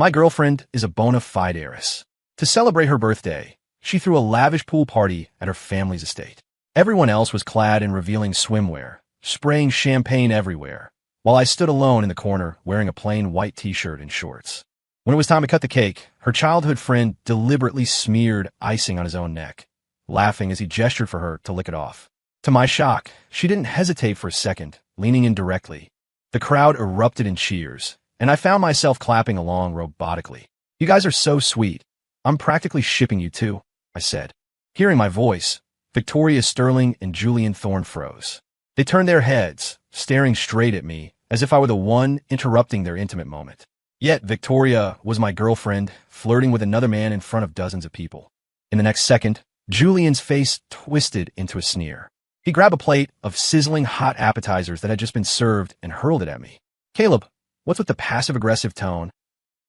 My girlfriend is a bona fide heiress. To celebrate her birthday, she threw a lavish pool party at her family's estate. Everyone else was clad in revealing swimwear, spraying champagne everywhere, while I stood alone in the corner wearing a plain white t-shirt and shorts. When it was time to cut the cake, her childhood friend deliberately smeared icing on his own neck, laughing as he gestured for her to lick it off. To my shock, she didn't hesitate for a second, leaning in directly. The crowd erupted in cheers, and I found myself clapping along robotically. "You guys are so sweet. I'm practically shipping you two," I said. Hearing my voice, Victoria Sterling and Julian Thorne froze. They turned their heads, staring straight at me, as if I were the one interrupting their intimate moment. Yet Victoria was my girlfriend, flirting with another man in front of dozens of people. In the next second, Julian's face twisted into a sneer. He grabbed a plate of sizzling hot appetizers that had just been served and hurled it at me. "Caleb, what's with the passive-aggressive tone?"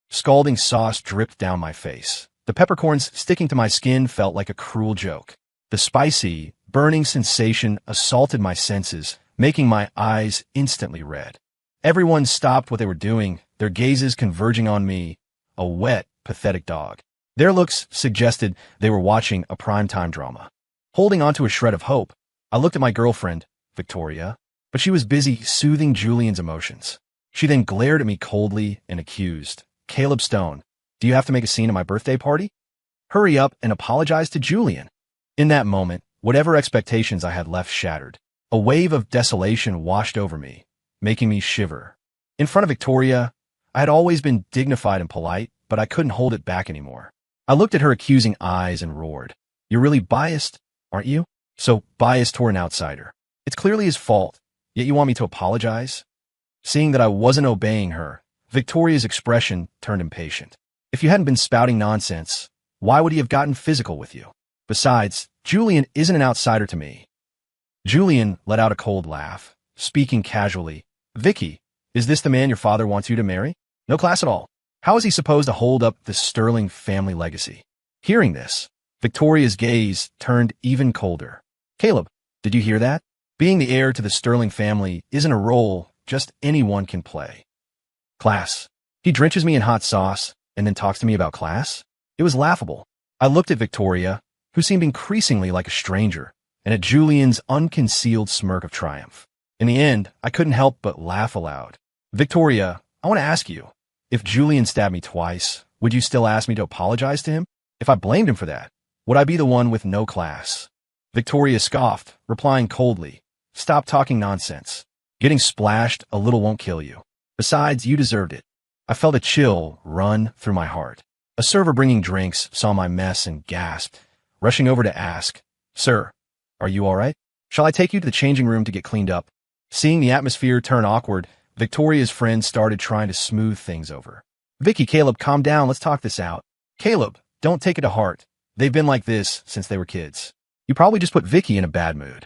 Scalding sauce dripped down my face. The peppercorns sticking to my skin felt like a cruel joke. The spicy, burning sensation assaulted my senses, making my eyes instantly red. Everyone stopped what they were doing, their gazes converging on me, a wet, pathetic dog. Their looks suggested they were watching a primetime drama. Holding onto a shred of hope, I looked at my girlfriend, Victoria, but she was busy soothing Julian's emotions. She then glared at me coldly and accused, "Caleb Stone, do you have to make a scene at my birthday party? Hurry up and apologize to Julian." In that moment, whatever expectations I had left shattered. A wave of desolation washed over me, making me shiver. In front of Victoria, I had always been dignified and polite, but I couldn't hold it back anymore. I looked at her accusing eyes and roared, "You're really biased, aren't you? So biased toward an outsider. It's clearly his fault, yet you want me to apologize?" Seeing that I wasn't obeying her, Victoria's expression turned impatient. "If you hadn't been spouting nonsense, why would he have gotten physical with you? Besides, Julian isn't an outsider to me." Julian let out a cold laugh, speaking casually. "Vicky, is this the man your father wants you to marry? No class at all. How is he supposed to hold up the Sterling family legacy?" Hearing this, Victoria's gaze turned even colder. "Caleb, did you hear that? Being the heir to the Sterling family isn't a role just anyone can play." "Class. He drenches me in hot sauce and then talks to me about class?" It was laughable. I looked at Victoria, who seemed increasingly like a stranger, and at Julian's unconcealed smirk of triumph. In the end, I couldn't help but laugh aloud. "Victoria, I want to ask you, if Julian stabbed me twice, would you still ask me to apologize to him? If I blamed him for that, would I be the one with no class?" Victoria scoffed, replying coldly, "Stop talking nonsense. Getting splashed a little won't kill you. Besides, you deserved it." I felt a chill run through my heart. A server bringing drinks saw my mess and gasped, rushing over to ask, "Sir, are you all right? Shall I take you to the changing room to get cleaned up?" Seeing the atmosphere turn awkward, Victoria's friend started trying to smooth things over. "Vicky, Caleb, calm down. Let's talk this out. Caleb, don't take it to heart. They've been like this since they were kids. You probably just put Vicky in a bad mood."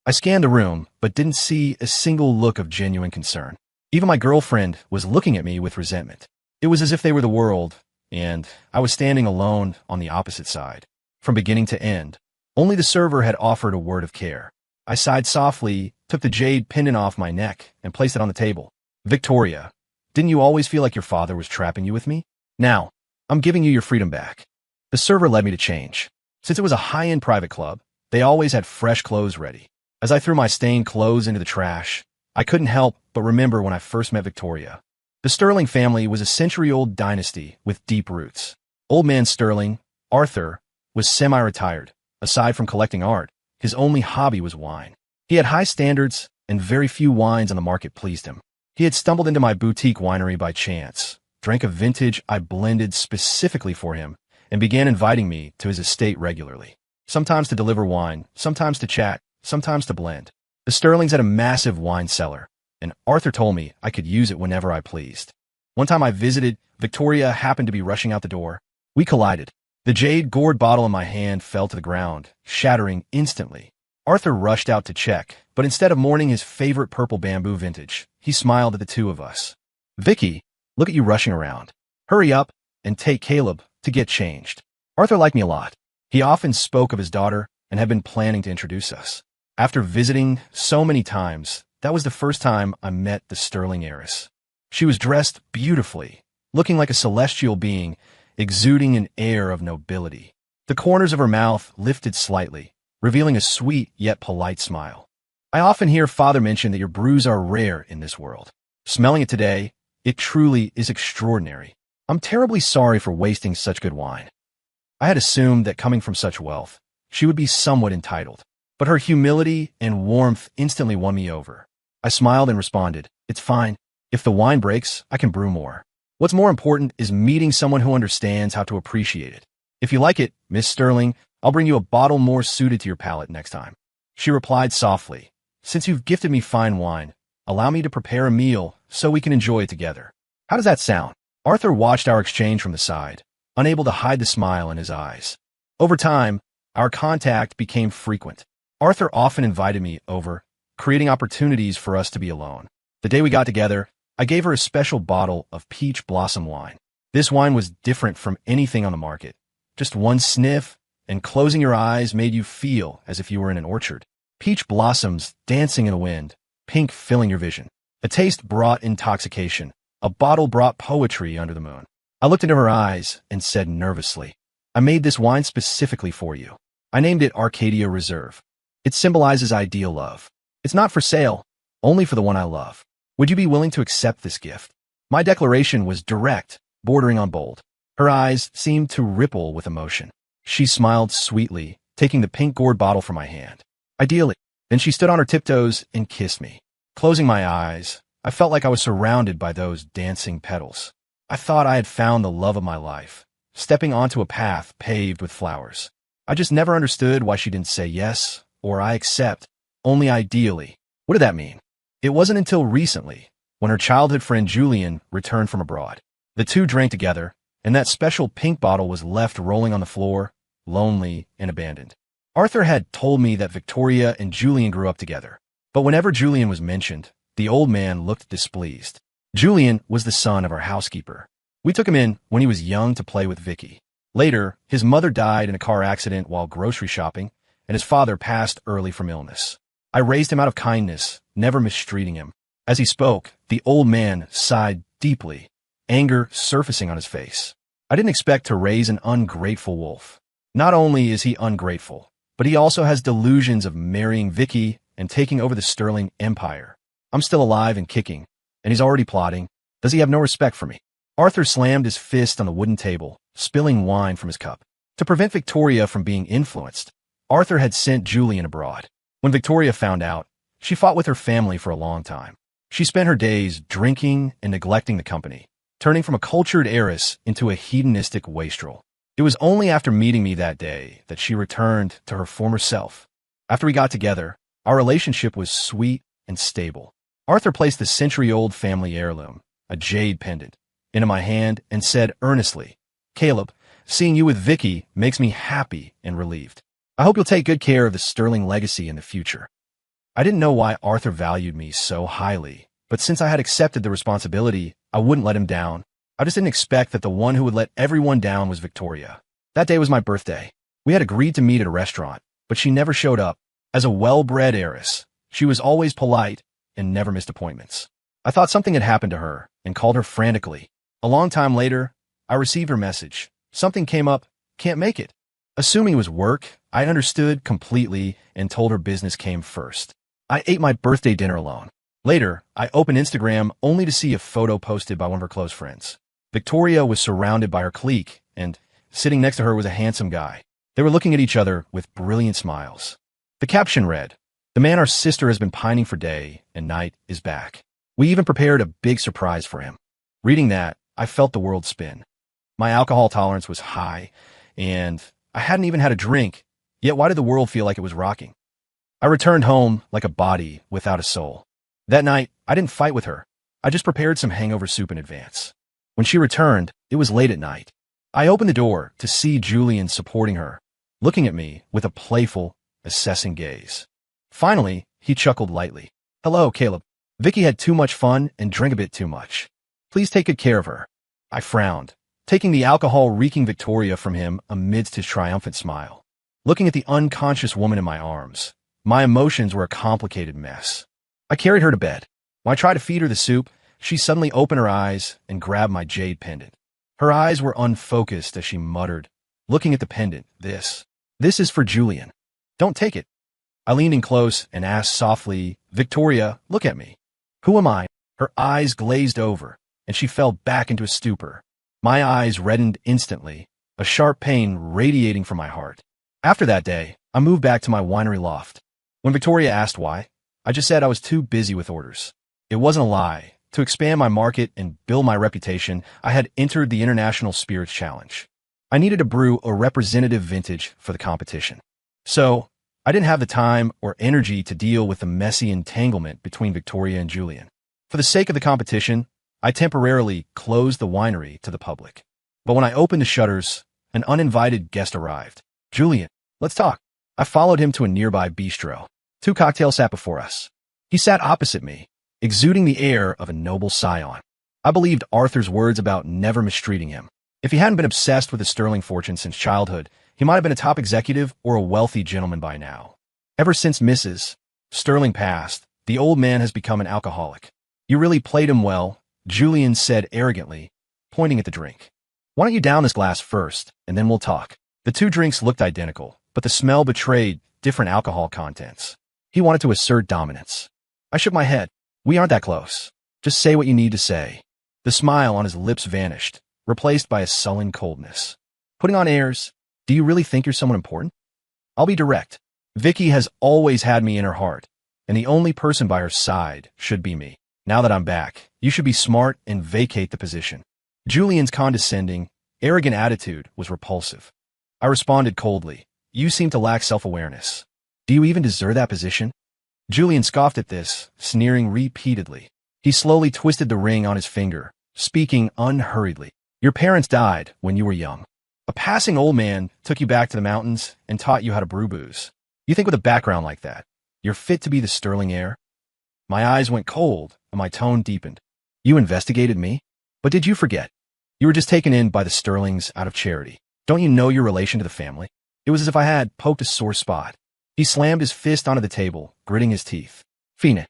I scanned the room, but didn't see a single look of genuine concern. Even my girlfriend was looking at me with resentment. It was as if they were the world, and I was standing alone on the opposite side. From beginning to end, only the server had offered a word of care. I sighed softly, took the jade pendant off my neck, and placed it on the table. "Victoria, didn't you always feel like your father was trapping you with me? Now, I'm giving you your freedom back." The server led me to change. Since it was a high-end private club, they always had fresh clothes ready. As I threw my stained clothes into the trash, I couldn't help but remember when I first met Victoria. The Sterling family was a century-old dynasty with deep roots. Old man Sterling, Arthur, was semi-retired. Aside from collecting art, his only hobby was wine. He had high standards, and very few wines on the market pleased him. He had stumbled into my boutique winery by chance, drank a vintage I blended specifically for him, and began inviting me to his estate regularly. Sometimes to deliver wine, sometimes to chat, sometimes to blend. The Sterlings had a massive wine cellar, and Arthur told me I could use it whenever I pleased. One time I visited, Victoria happened to be rushing out the door. We collided. The jade gourd bottle in my hand fell to the ground, shattering instantly. Arthur rushed out to check, but instead of mourning his favorite purple bamboo vintage, he smiled at the two of us. "Vicky, look at you rushing around. Hurry up and take Caleb to get changed." Arthur liked me a lot. He often spoke of his daughter and had been planning to introduce us. After visiting so many times, that was the first time I met the Sterling heiress. She was dressed beautifully, looking like a celestial being, exuding an air of nobility. The corners of her mouth lifted slightly, revealing a sweet yet polite smile. I often hear Father mention that your brews are rare in this world. Smelling it today, it truly is extraordinary. I'm terribly sorry for wasting such good wine. I had assumed that coming from such wealth, she would be somewhat entitled. But her humility and warmth instantly won me over. I smiled and responded, "It's fine. If the wine breaks, I can brew more. What's more important is meeting someone who understands how to appreciate it. If you like it, Miss Sterling, I'll bring you a bottle more suited to your palate next time." She replied softly, "Since you've gifted me fine wine, allow me to prepare a meal so we can enjoy it together. How does that sound?" Arthur watched our exchange from the side, unable to hide the smile in his eyes. Over time, our contact became frequent. Arthur often invited me over, creating opportunities for us to be alone. The day we got together, I gave her a special bottle of peach blossom wine. This wine was different from anything on the market. Just one sniff, and closing your eyes made you feel as if you were in an orchard. Peach blossoms dancing in the wind, pink filling your vision. A taste brought intoxication. A bottle brought poetry under the moon. I looked into her eyes and said nervously, "I made this wine specifically for you. I named it Arcadia Reserve. It symbolizes ideal love. It's not for sale, only for the one I love. Would you be willing to accept this gift?" My declaration was direct, bordering on bold. Her eyes seemed to ripple with emotion. She smiled sweetly, taking the pink gourd bottle from my hand. "Ideally." Then she stood on her tiptoes and kissed me. Closing my eyes, I felt like I was surrounded by those dancing petals. I thought I had found the love of my life, stepping onto a path paved with flowers. I just never understood why she didn't say yes, or I accept, only ideally. What did that mean? It wasn't until recently, when her childhood friend Julian returned from abroad. The two drank together, and that special pink bottle was left rolling on the floor, lonely and abandoned. Arthur had told me that Victoria and Julian grew up together, but whenever Julian was mentioned, the old man looked displeased. Julian was the son of our housekeeper. We took him in when he was young to play with Vicky. Later, his mother died in a car accident while grocery shopping, and his father passed early from illness. I raised him out of kindness, never mistreating him. As he spoke, the old man sighed deeply, anger surfacing on his face. I didn't expect to raise an ungrateful wolf. Not only is he ungrateful, but he also has delusions of marrying Vicky and taking over the Sterling Empire. I'm still alive and kicking, and he's already plotting. Does he have no respect for me? Arthur slammed his fist on the wooden table, spilling wine from his cup. To prevent Victoria from being influenced, Arthur had sent Julian abroad. When Victoria found out, she fought with her family for a long time. She spent her days drinking and neglecting the company, turning from a cultured heiress into a hedonistic wastrel. It was only after meeting me that day that she returned to her former self. After we got together, our relationship was sweet and stable. Arthur placed the century-old family heirloom, a jade pendant, into my hand and said earnestly, "Caleb, seeing you with Vicky makes me happy and relieved. I hope you'll take good care of the Sterling legacy in the future." I didn't know why Arthur valued me so highly, but since I had accepted the responsibility, I wouldn't let him down. I just didn't expect that the one who would let everyone down was Victoria. That day was my birthday. We had agreed to meet at a restaurant, but she never showed up. As a well-bred heiress, she was always polite and never missed appointments. I thought something had happened to her and called her frantically. A long time later, I received her message. Something came up, can't make it. Assuming it was work, I understood completely and told her business came first. I ate my birthday dinner alone. Later, I opened Instagram only to see a photo posted by one of her close friends. Victoria was surrounded by her clique, and sitting next to her was a handsome guy. They were looking at each other with brilliant smiles. The caption read, "The man our sister has been pining for day and night is back. We even prepared a big surprise for him." Reading that, I felt the world spin. My alcohol tolerance was high, and I hadn't even had a drink, yet why did the world feel like it was rocking? I returned home like a body without a soul. That night, I didn't fight with her. I just prepared some hangover soup in advance. When she returned, it was late at night. I opened the door to see Julian supporting her, looking at me with a playful, assessing gaze. Finally, he chuckled lightly. "Hello, Caleb. Vicky had too much fun and drank a bit too much. Please take good care of her." I frowned, taking the alcohol-reeking Victoria from him amidst his triumphant smile. Looking at the unconscious woman in my arms, my emotions were a complicated mess. I carried her to bed. When I tried to feed her the soup, She suddenly opened her eyes and grabbed my jade pendant. Her eyes were unfocused as she muttered, looking at the pendant, This is for Julian. Don't take it. I leaned in close and asked softly, Victoria, look at me. Who am I? Her eyes glazed over, and she fell back into a stupor. My eyes reddened instantly, a sharp pain radiating from my heart. After that day, I moved back to my winery loft. When Victoria asked why, I just said I was too busy with orders. It wasn't a lie. To expand my market and build my reputation, I had entered the International Spirits Challenge. I needed to brew a representative vintage for the competition. So, I didn't have the time or energy to deal with the messy entanglement between Victoria and Julian. For the sake of the competition, I temporarily closed the winery to the public. But when I opened the shutters, an uninvited guest arrived. Julian, let's talk. I followed him to a nearby bistro. 2 cocktails sat before us. He sat opposite me, exuding the air of a noble scion. I believed Arthur's words about never mistreating him. If he hadn't been obsessed with his sterling fortune since childhood, he might have been a top executive or a wealthy gentleman by now. Ever since Mrs. Sterling passed, the old man has become an alcoholic. You really played him well, Julian said arrogantly, pointing at the drink. Why don't you down this glass first, and then we'll talk. The 2 drinks looked identical, but the smell betrayed different alcohol contents. He wanted to assert dominance. I shook my head. We aren't that close. Just say what you need to say. The smile on his lips vanished, replaced by a sullen coldness. Putting on airs, do you really think you're someone important? I'll be direct. Vicky has always had me in her heart, and the only person by her side should be me. Now that I'm back, you should be smart and vacate the position. Julian's condescending, arrogant attitude was repulsive. I responded coldly. You seem to lack self-awareness. Do you even deserve that position? Julian scoffed at this, sneering repeatedly. He slowly twisted the ring on his finger, speaking unhurriedly. Your parents died when you were young. A passing old man took you back to the mountains and taught you how to brew booze. You think with a background like that, you're fit to be the sterling heir? My eyes went cold and my tone deepened. You investigated me? But did you forget? You were just taken in by the Sterlings out of charity. Don't you know your relation to the family? It was as if I had poked a sore spot. He slammed his fist onto the table, gritting his teeth. Phoenix,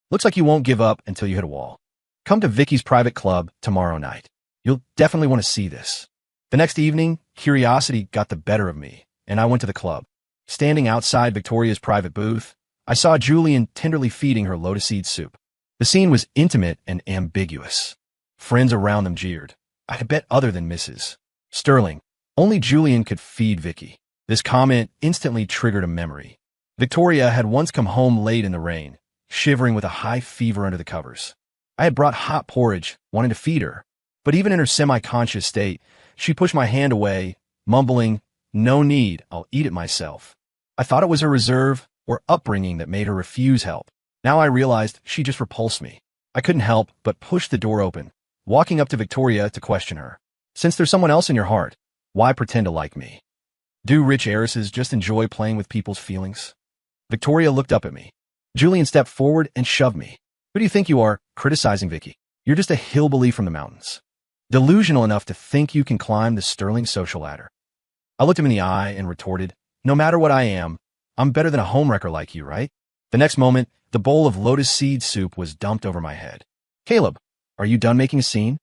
looks like you won't give up until you hit a wall. Come to Vicky's private club tomorrow night. You'll definitely want to see this. The next evening, curiosity got the better of me, and I went to the club. Standing outside Victoria's private booth, I saw Julian tenderly feeding her lotus seed soup. The scene was intimate and ambiguous. Friends around them jeered. I bet other than Mrs. Sterling, only Julian could feed Vicky. This comment instantly triggered a memory. Victoria had once come home late in the rain, shivering with a high fever under the covers. I had brought hot porridge, wanting to feed her, but even in her semi-conscious state, she pushed my hand away, mumbling, "No need, I'll eat it myself." I thought it was her reserve or upbringing that made her refuse help. Now I realized she just repulsed me. I couldn't help but push the door open, walking up to Victoria to question her. Since there's someone else in your heart, why pretend to like me? Do rich heiresses just enjoy playing with people's feelings? Victoria looked up at me. Julian stepped forward and shoved me. Who do you think you are, criticizing Vicky? You're just a hillbilly from the mountains. Delusional enough to think you can climb the Sterling social ladder. I looked him in the eye and retorted, no matter what I am, I'm better than a homewrecker like you, right? The next moment, the bowl of lotus seed soup was dumped over my head. Caleb, are you done making a scene?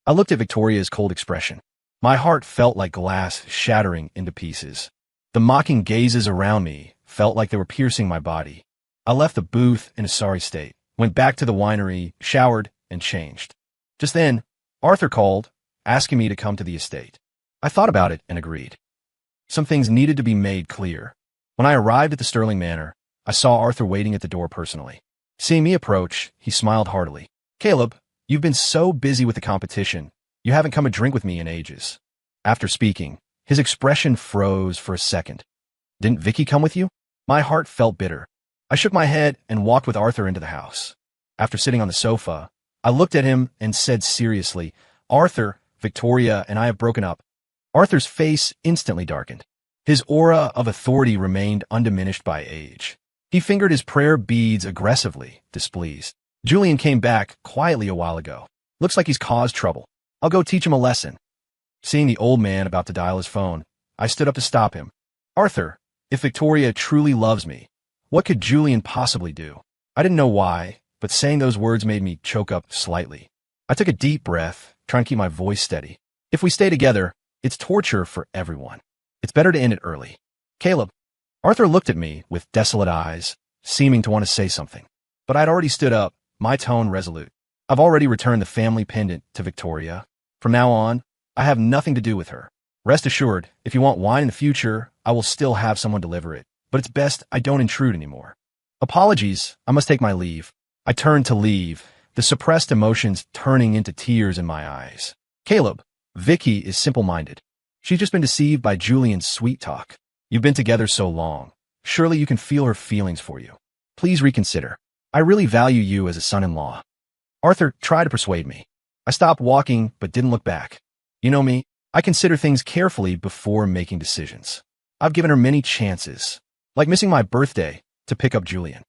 I looked at Victoria's cold expression. My heart felt like glass shattering into pieces. The mocking gazes around me felt like they were piercing my body. I left the booth in a sorry state, went back to the winery, showered, and changed. Just then, Arthur called, asking me to come to the estate. I thought about it and agreed. Some things needed to be made clear. When I arrived at the Sterling Manor, I saw Arthur waiting at the door personally. Seeing me approach, he smiled heartily. Caleb, you've been so busy with the competition, you haven't come a drink with me in ages. After speaking, his expression froze for a second. Didn't Vicky come with you? My heart felt bitter. I shook my head and walked with Arthur into the house. After sitting on the sofa, I looked at him and said seriously, Arthur, Victoria and I have broken up. Arthur's face instantly darkened. His aura of authority remained undiminished by age. He fingered his prayer beads aggressively, displeased. Julian came back quietly a while ago. Looks like he's caused trouble. I'll go teach him a lesson. Seeing the old man about to dial his phone, I stood up to stop him. Arthur, if Victoria truly loves me, what could Julian possibly do? I didn't know why, but saying those words made me choke up slightly. I took a deep breath, trying to keep my voice steady. If we stay together, it's torture for everyone. It's better to end it early. Caleb. Arthur looked at me with desolate eyes, seeming to want to say something. But I'd already stood up, my tone resolute. I've already returned the family pendant to Victoria. From now on, I have nothing to do with her. Rest assured, if you want wine in the future, I will still have someone deliver it. But it's best I don't intrude anymore. Apologies, I must take my leave. I turned to leave, the suppressed emotions turning into tears in my eyes. Caleb, Vicky is simple-minded. She's just been deceived by Julian's sweet talk. You've been together so long. Surely you can feel her feelings for you. Please reconsider. I really value you as a son-in-law. Arthur tried to persuade me. I stopped walking but didn't look back. You know me, I consider things carefully before making decisions. I've given her many chances, like missing my birthday to pick up Julian,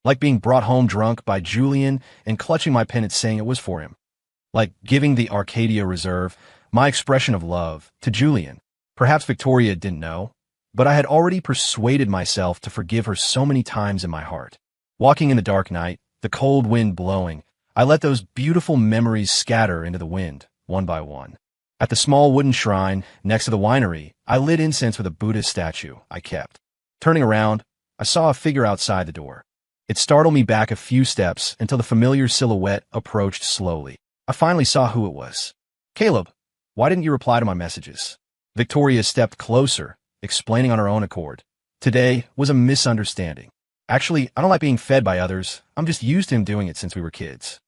like being brought home drunk by Julian and clutching my pendant saying it was for him, like giving the Arcadia Reserve, my expression of love, to Julian. Perhaps Victoria didn't know, but I had already persuaded myself to forgive her so many times in my heart. Walking in the dark night, the cold wind blowing, I let those beautiful memories scatter into the wind, one by one. At the small wooden shrine next to the winery, I lit incense with a Buddhist statue I kept. Turning around, I saw a figure outside the door. It startled me back a few steps until the familiar silhouette approached slowly. I finally saw who it was. Caleb, why didn't you reply to my messages? Victoria stepped closer, explaining on her own accord. Today was a misunderstanding. Actually, I don't like being fed by others. I'm just used to him doing it since we were kids.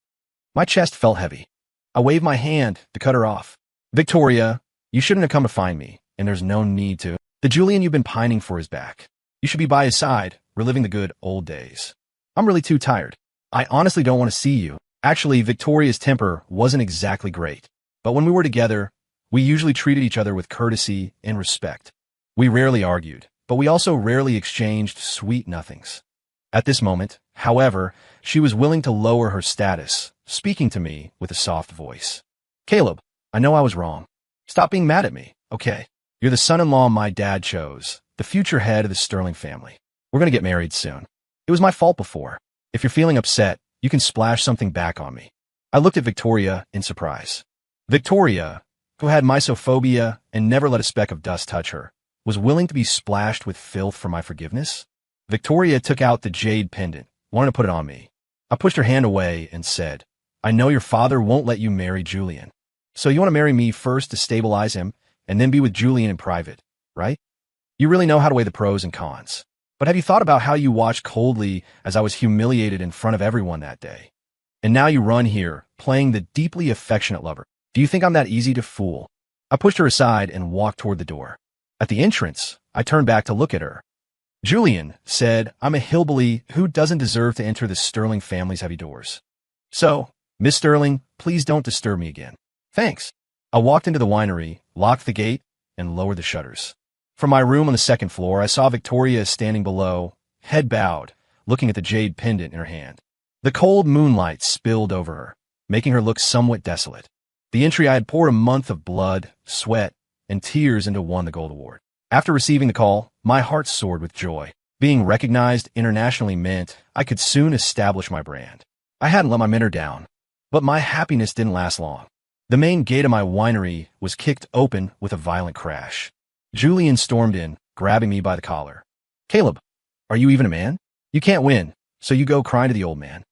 My chest felt heavy. I waved my hand to cut her off. Victoria, you shouldn't have come to find me, and there's no need to. The Julian you've been pining for is back. You should be by his side, reliving the good old days. I'm really too tired. I honestly don't want to see you. Actually, Victoria's temper wasn't exactly great. But when we were together, we usually treated each other with courtesy and respect. We rarely argued, but we also rarely exchanged sweet nothings. At this moment, however, she was willing to lower her status, speaking to me with a soft voice. Caleb, I know I was wrong. Stop being mad at me, okay? You're the son-in-law my dad chose, the future head of the Sterling family. We're going to get married soon. It was my fault before. If you're feeling upset, you can splash something back on me. I looked at Victoria in surprise. Victoria, who had mysophobia and never let a speck of dust touch her, was willing to be splashed with filth for my forgiveness? Victoria took out the jade pendant, wanted to put it on me. I pushed her hand away and said, I know your father won't let you marry Julian. So you want to marry me first to stabilize him, and then be with Julian in private, right? You really know how to weigh the pros and cons. But have you thought about how you watched coldly as I was humiliated in front of everyone that day? And now you run here, playing the deeply affectionate lover. Do you think I'm that easy to fool? I pushed her aside and walked toward the door. At the entrance, I turned back to look at her. Julian said, I'm a hillbilly who doesn't deserve to enter the Sterling family's heavy doors. So, Miss Sterling, please don't disturb me again. Thanks. I walked into the winery, locked the gate, and lowered the shutters. From my room on the second floor, I saw Victoria standing below, head bowed, looking at the jade pendant in her hand. The cold moonlight spilled over her, making her look somewhat desolate. The entry I had poured a month of blood, sweat, and tears into won the gold award. After receiving the call, my heart soared with joy. Being recognized internationally meant I could soon establish my brand. I hadn't let my mentor down, but my happiness didn't last long. The main gate of my winery was kicked open with a violent crash. Julian stormed in, grabbing me by the collar. Caleb, are you even a man? You can't win, so you go crying to the old man.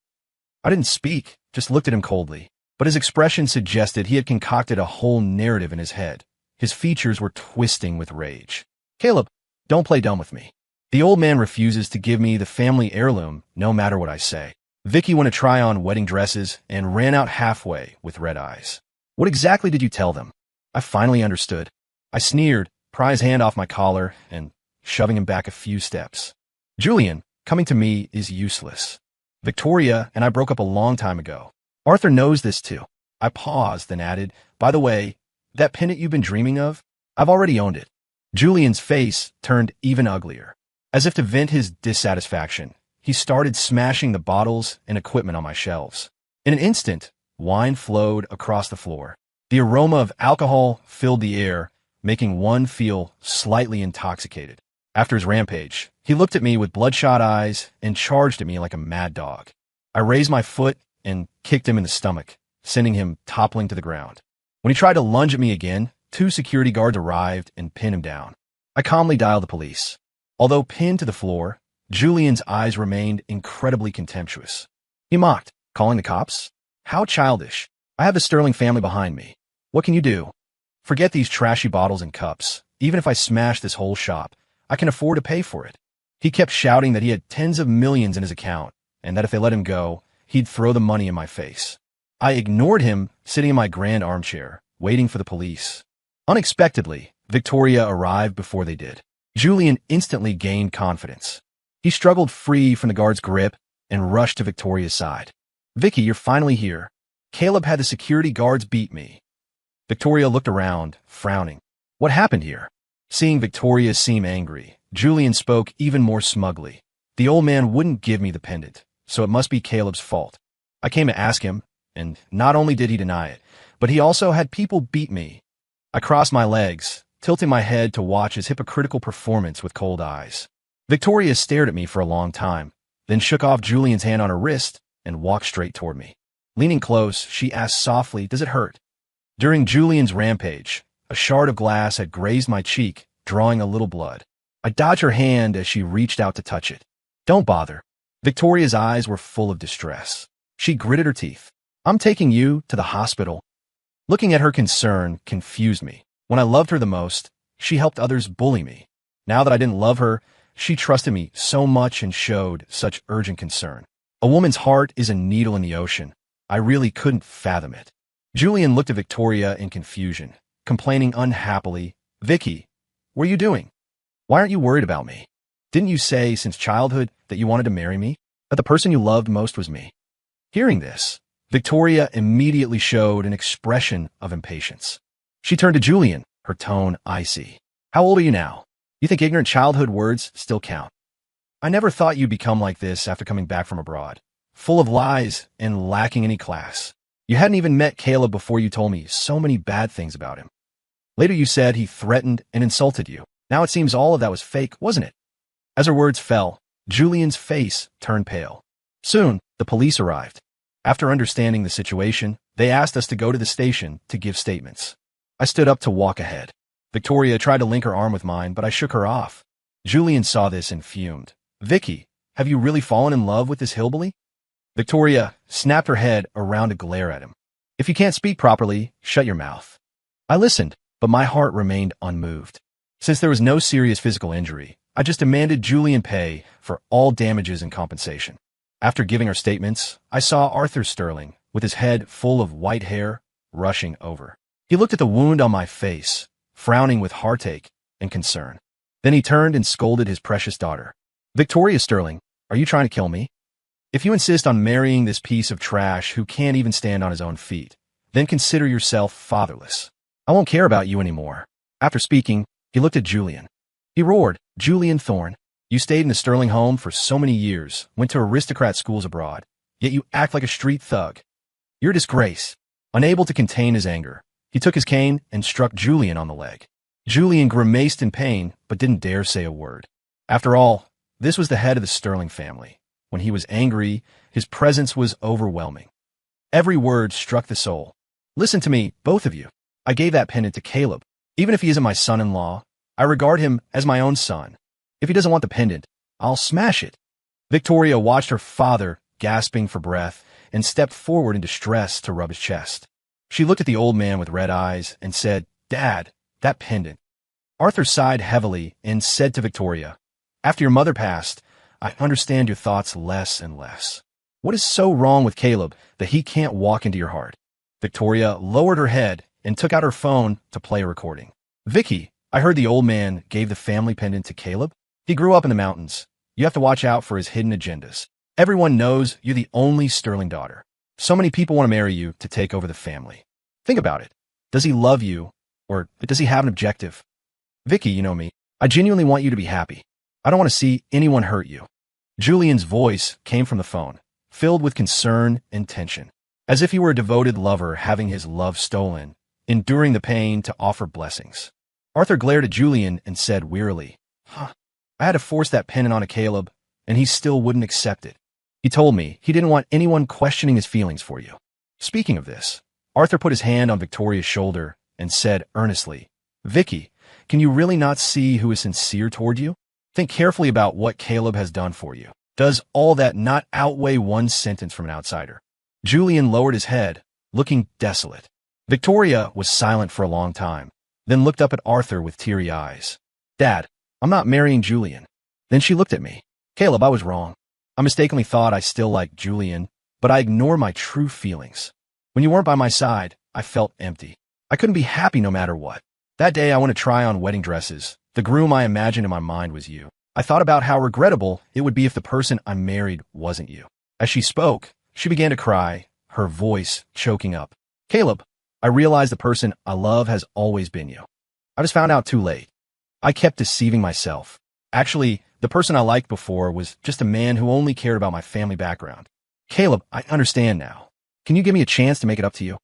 I didn't speak, just looked at him coldly, but his expression suggested he had concocted a whole narrative in his head. His features were twisting with rage. Caleb, don't play dumb with me. The old man refuses to give me the family heirloom, no matter what I say. Vicky went to try on wedding dresses and ran out halfway with red eyes. What exactly did you tell them? I finally understood. I sneered, pry his hand off my collar, and shoving him back a few steps. Julian, coming to me is useless. Victoria and I broke up a long time ago. Arthur knows this too. I paused, then added, by the way, that pendant you've been dreaming of, I've already owned it. Julian's face turned even uglier. As if to vent his dissatisfaction, he started smashing the bottles and equipment on my shelves. In an instant, wine flowed across the floor. The aroma of alcohol filled the air, making one feel slightly intoxicated. After his rampage, he looked at me with bloodshot eyes and charged at me like a mad dog. I raised my foot and kicked him in the stomach, sending him toppling to the ground. When he tried to lunge at me again, 2 security guards arrived and pinned him down. I calmly dialed the police. Although pinned to the floor, Julian's eyes remained incredibly contemptuous. He mocked, calling the cops? How childish. I have the Sterling family behind me. What can you do? Forget these trashy bottles and cups. Even if I smash this whole shop, I can afford to pay for it. He kept shouting that he had tens of millions in his account, and that if they let him go, he'd throw the money in my face. I ignored him, sitting in my grand armchair, waiting for the police. Unexpectedly, Victoria arrived before they did. Julian instantly gained confidence. He struggled free from the guard's grip and rushed to Victoria's side. "Vicky, you're finally here. Caleb had the security guards beat me." Victoria looked around, frowning. What happened here? Seeing Victoria seem angry, Julian spoke even more smugly. "The old man wouldn't give me the pendant, so it must be Caleb's fault. I came to ask him, and not only did he deny it, but he also had people beat me." I crossed my legs, tilting my head to watch his hypocritical performance with cold eyes. Victoria stared at me for a long time, then shook off Julian's hand on her wrist and walked straight toward me. Leaning close, she asked softly, "Does it hurt?" During Julian's rampage, a shard of glass had grazed my cheek, drawing a little blood. I dodged her hand as she reached out to touch it. "Don't bother." Victoria's eyes were full of distress. She gritted her teeth. "I'm taking you to the hospital." Looking at her concern confused me. When I loved her the most, she helped others bully me. Now that I didn't love her, she trusted me so much and showed such urgent concern. A woman's heart is a needle in the ocean. I really couldn't fathom it. Julian looked at Victoria in confusion, complaining unhappily, "Vicky, what are you doing? Why aren't you worried about me? Didn't you say since childhood that you wanted to marry me? That the person you loved most was me?" Hearing this, Victoria immediately showed an expression of impatience. She turned to Julian, her tone icy. "How old are you now? You think ignorant childhood words still count? I never thought you'd become like this after coming back from abroad, full of lies and lacking any class. You hadn't even met Caleb before you told me so many bad things about him. Later you said he threatened and insulted you. Now it seems all of that was fake, wasn't it?" As her words fell, Julian's face turned pale. Soon, the police arrived. After understanding the situation, they asked us to go to the station to give statements. I stood up to walk ahead. Victoria tried to link her arm with mine, but I shook her off. Julian saw this and fumed. "Vicky, have you really fallen in love with this hillbilly?" Victoria snapped her head around to glare at him. "If you can't speak properly, shut your mouth." I listened, but my heart remained unmoved. Since there was no serious physical injury, I just demanded Julian pay for all damages and compensation. After giving our statements, I saw Arthur Sterling, with his head full of white hair, rushing over. He looked at the wound on my face, frowning with heartache and concern. Then he turned and scolded his precious daughter. "Victoria Sterling, are you trying to kill me? If you insist on marrying this piece of trash who can't even stand on his own feet, then consider yourself fatherless. I won't care about you anymore." After speaking, he looked at Julian. He roared, "Julian Thorne, you stayed in the Sterling home for so many years, went to aristocrat schools abroad, yet you act like a street thug. You're a disgrace." Unable to contain his anger, he took his cane and struck Julian on the leg. Julian grimaced in pain, but didn't dare say a word. After all, this was the head of the Sterling family. When he was angry, his presence was overwhelming. Every word struck the soul. "Listen to me, both of you. I gave that pendant to Caleb. Even if he isn't my son-in-law, I regard him as my own son. If he doesn't want the pendant, I'll smash it." Victoria watched her father, gasping for breath, and stepped forward in distress to rub his chest. She looked at the old man with red eyes and said, "Dad, that pendant." Arthur sighed heavily and said to Victoria, "After your mother passed, I understand your thoughts less and less. What is so wrong with Caleb that he can't walk into your heart?" Victoria lowered her head and took out her phone to play a recording. "Vicky, I heard the old man gave the family pendant to Caleb. He grew up in the mountains. You have to watch out for his hidden agendas. Everyone knows you're the only Sterling daughter. So many people want to marry you to take over the family. Think about it. Does he love you, or does he have an objective? Vicky, you know me. I genuinely want you to be happy. I don't want to see anyone hurt you." Julian's voice came from the phone, filled with concern and tension, as if he were a devoted lover having his love stolen, enduring the pain to offer blessings. Arthur glared at Julian and said wearily, "I had to force that pendant onto Caleb, and he still wouldn't accept it. He told me he didn't want anyone questioning his feelings for you. Speaking of this, Arthur put his hand on Victoria's shoulder and said earnestly, Vicky, can you really not see who is sincere toward you? Think carefully about what Caleb has done for you. Does all that not outweigh one sentence from an outsider? Julian lowered his head, looking desolate. Victoria was silent for a long time, then looked up at Arthur with teary eyes. Dad, I'm not marrying Julian. Then she looked at me. Caleb, I was wrong. I mistakenly thought I still liked Julian, but I ignored my true feelings. When you weren't by my side, I felt empty. I couldn't be happy no matter what. That day I went to try on wedding dresses. The groom I imagined in my mind was you. I thought about how regrettable it would be if the person I married wasn't you. As she spoke, she began to cry, her voice choking up. Caleb, I realized the person I love has always been you. I just found out too late. I kept deceiving myself. Actually, the person I liked before was just a man who only cared about my family background. Caleb, I understand now. Can you give me a chance to make it up to you?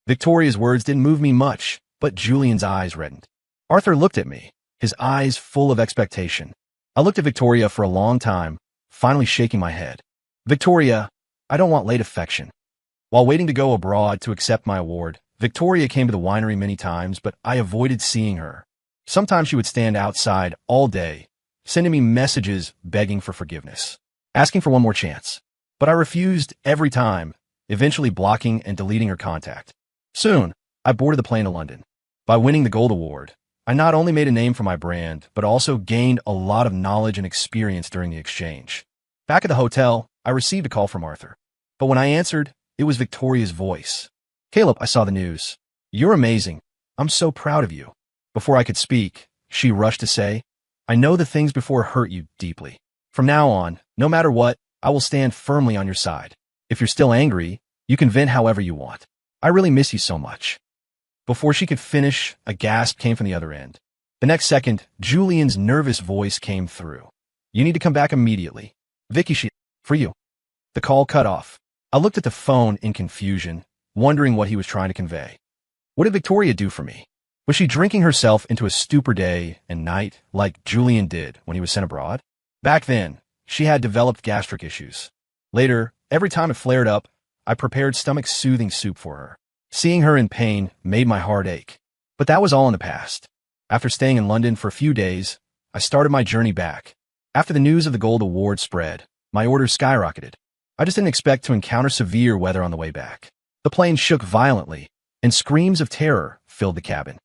Victoria's words didn't move me much, but Julian's eyes reddened. Arthur looked at me, his eyes full of expectation. I looked at Victoria for a long time, finally shaking my head. Victoria, I don't want late affection. While waiting to go abroad to accept my award, Victoria came to the winery many times, but I avoided seeing her. Sometimes she would stand outside all day, sending me messages begging for forgiveness, asking for one more chance. But I refused every time, eventually blocking and deleting her contact. Soon, I boarded the plane to London. By winning the Gold Award, I not only made a name for my brand, but also gained a lot of knowledge and experience during the exchange. Back at the hotel, I received a call from Arthur. But when I answered, it was Victoria's voice. Caleb, I saw the news. You're amazing. I'm so proud of you. Before I could speak, she rushed to say, I know the things before hurt you deeply. From now on, no matter what, I will stand firmly on your side. If you're still angry, you can vent however you want. I really miss you so much. Before she could finish, a gasp came from the other end. The next second, Julian's nervous voice came through. You need to come back immediately. Vicky, for you. The call cut off. I looked at the phone in confusion, wondering what he was trying to convey. What did Victoria do for me? Was she drinking herself into a stupor day and night like Julian did when he was sent abroad? Back then, she had developed gastric issues. Later, every time it flared up, I prepared stomach-soothing soup for her. Seeing her in pain made my heart ache. But that was all in the past. After staying in London for a few days, I started my journey back. After the news of the Gold Award spread, my orders skyrocketed. I just didn't expect to encounter severe weather on the way back. The plane shook violently, and screams of terror filled the cabin.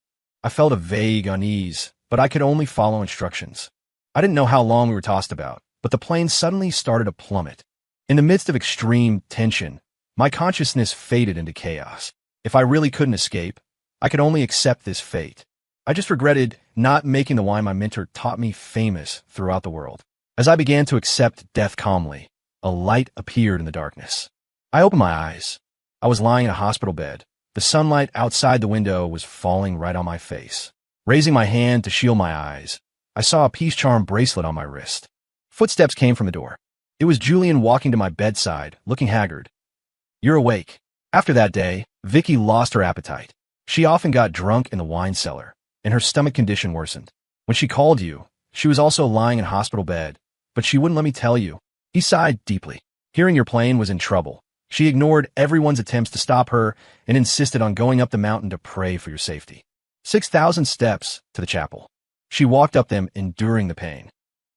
I felt a vague unease, but I could only follow instructions. I didn't know how long we were tossed about, but the plane suddenly started to plummet. In the midst of extreme tension, my consciousness faded into chaos. If I really couldn't escape, I could only accept this fate. I just regretted not making the wine my mentor taught me famous throughout the world. As I began to accept death calmly, a light appeared in the darkness. I opened my eyes. I was lying in a hospital bed. The sunlight outside the window was falling right on my face. Raising my hand to shield my eyes, I saw a peace charm bracelet on my wrist. Footsteps came from the door. It was Julian walking to my bedside, looking haggard. You're awake. After that day, Vicky lost her appetite. She often got drunk in the wine cellar, and her stomach condition worsened. When she called you, she was also lying in hospital bed, but she wouldn't let me tell you. He sighed deeply. Hearing your plane was in trouble, she ignored everyone's attempts to stop her and insisted on going up the mountain to pray for your safety. 6,000 steps to the chapel. She walked up them, enduring the pain.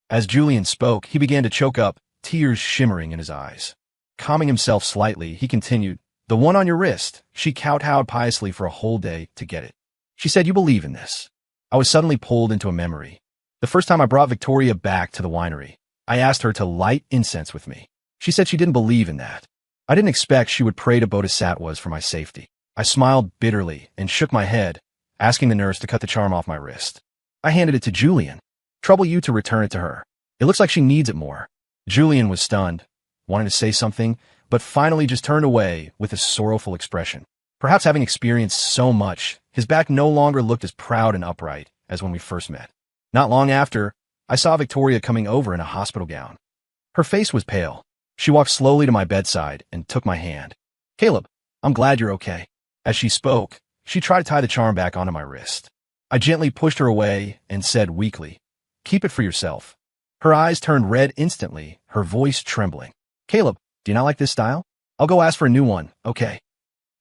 As Julian spoke, he began to choke up, tears shimmering in his eyes. Calming himself slightly, he continued, the one on your wrist. She kowtowed piously for a whole day to get it. She said, you believe in this. I was suddenly pulled into a memory. The first time I brought Victoria back to the winery, I asked her to light incense with me. She said she didn't believe in that. I didn't expect she would pray to bodhisattvas for my safety. I smiled bitterly and shook my head, asking the nurse to cut the charm off my wrist. I handed it to Julian. Trouble you to return it to her. It looks like she needs it more. Julian was stunned, wanted to say something, but finally just turned away with a sorrowful expression. Perhaps having experienced so much, his back no longer looked as proud and upright as when we first met. Not long after, I saw Victoria coming over in a hospital gown. Her face was pale. She walked slowly to my bedside and took my hand. Caleb, I'm glad you're okay. As she spoke, she tried to tie the charm back onto my wrist. I gently pushed her away and said weakly, keep it for yourself. Her eyes turned red instantly, her voice trembling. Caleb, do you not like this style? I'll go ask for a new one, okay?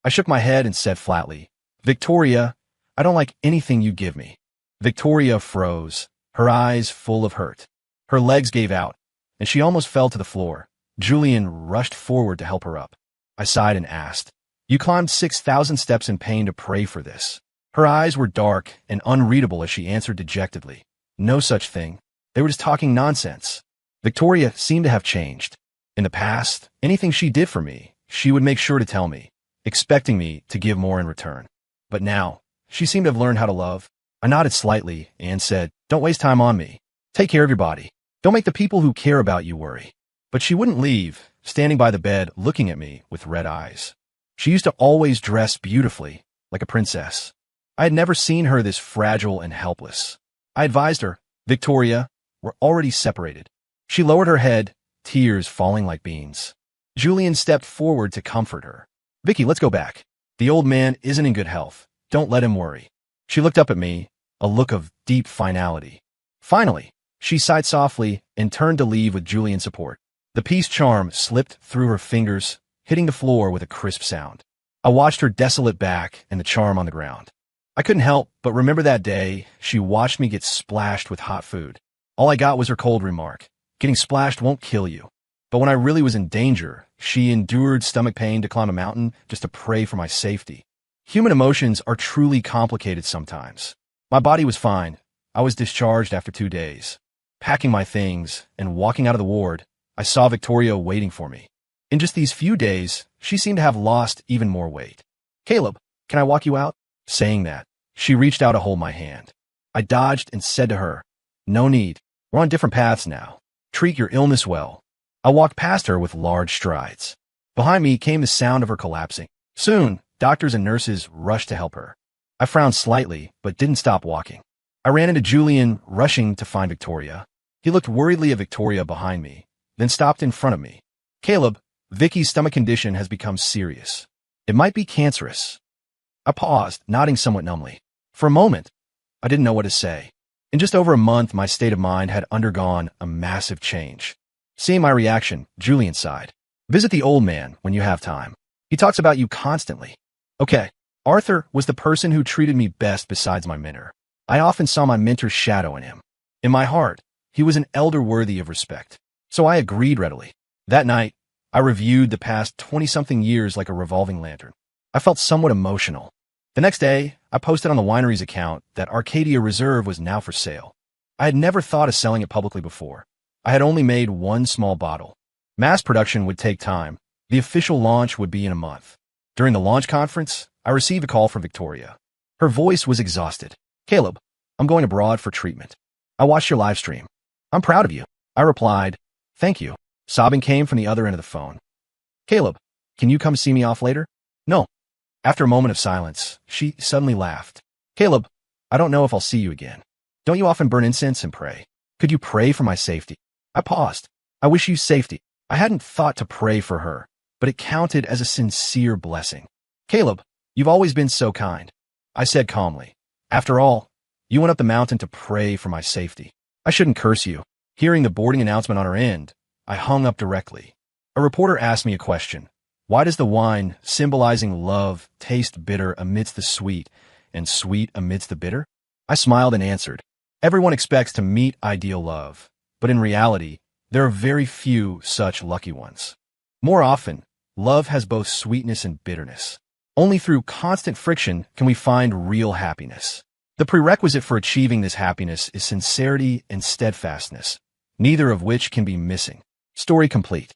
I shook my head and said flatly, Victoria, I don't like anything you give me. Victoria froze, her eyes full of hurt. Her legs gave out, and she almost fell to the floor. Julian rushed forward to help her up. I sighed and asked, You climbed 6,000 steps in pain to pray for this. Her eyes were dark and unreadable as she answered dejectedly, No such thing. They were just talking nonsense. Victoria seemed to have changed. In the past, anything she did for me, she would make sure to tell me, expecting me to give more in return. But now, she seemed to have learned how to love. I nodded slightly and said, Don't waste time on me. Take care of your body. Don't make the people who care about you worry. But she wouldn't leave, standing by the bed looking at me with red eyes. She used to always dress beautifully, like a princess. I had never seen her this fragile and helpless. I advised her, Victoria, we're already separated. She lowered her head, tears falling like beans. Julian stepped forward to comfort her. Vicky, let's go back. The old man isn't in good health. Don't let him worry. She looked up at me, a look of deep finality. Finally, she sighed softly and turned to leave with Julian's support. The peace charm slipped through her fingers, hitting the floor with a crisp sound. I watched her desolate back and the charm on the ground. I couldn't help but remember that day she watched me get splashed with hot food. All I got was her cold remark, Getting splashed won't kill you. But when I really was in danger, she endured stomach pain to climb a mountain just to pray for my safety. Human emotions are truly complicated sometimes. My body was fine. I was discharged after 2 days. Packing my things and walking out of the ward, I saw Victoria waiting for me. In just these few days, she seemed to have lost even more weight. Caleb, can I walk you out? Saying that, she reached out to hold my hand. I dodged and said to her, No need. We're on different paths now. Treat your illness well. I walked past her with large strides. Behind me came the sound of her collapsing. Soon, doctors and nurses rushed to help her. I frowned slightly, but didn't stop walking. I ran into Julian, rushing to find Victoria. He looked worriedly at Victoria behind me, then stopped in front of me. Caleb, Vicky's stomach condition has become serious. It might be cancerous. I paused, nodding somewhat numbly. For a moment, I didn't know what to say. In just over a month, my state of mind had undergone a massive change. Seeing my reaction, Julian sighed. Visit the old man when you have time. He talks about you constantly. Okay, Arthur was the person who treated me best besides my mentor. I often saw my mentor's shadow in him. In my heart, he was an elder worthy of respect. So I agreed readily. That night, I reviewed the past 20-something years like a revolving lantern. I felt somewhat emotional. The next day, I posted on the winery's account that Arcadia Reserve was now for sale. I had never thought of selling it publicly before. I had only made one small bottle. Mass production would take time. The official launch would be in a month. During the launch conference, I received a call from Victoria. Her voice was exhausted. Caleb, I'm going abroad for treatment. I watched your live stream. I'm proud of you. I replied, Thank you. Sobbing came from the other end of the phone. Caleb, can you come see me off later? No. After a moment of silence, she suddenly laughed. Caleb, I don't know if I'll see you again. Don't you often burn incense and pray? Could you pray for my safety? I paused. I wish you safety. I hadn't thought to pray for her, but it counted as a sincere blessing. Caleb, you've always been so kind. I said calmly. After all, you went up the mountain to pray for my safety. I shouldn't curse you. Hearing the boarding announcement on her end, I hung up directly. A reporter asked me a question. Why does the wine, symbolizing love, taste bitter amidst the sweet, and sweet amidst the bitter? I smiled and answered, Everyone expects to meet ideal love, but in reality, there are very few such lucky ones. More often, love has both sweetness and bitterness. Only through constant friction can we find real happiness. The prerequisite for achieving this happiness is sincerity and steadfastness, neither of which can be missing. Story complete.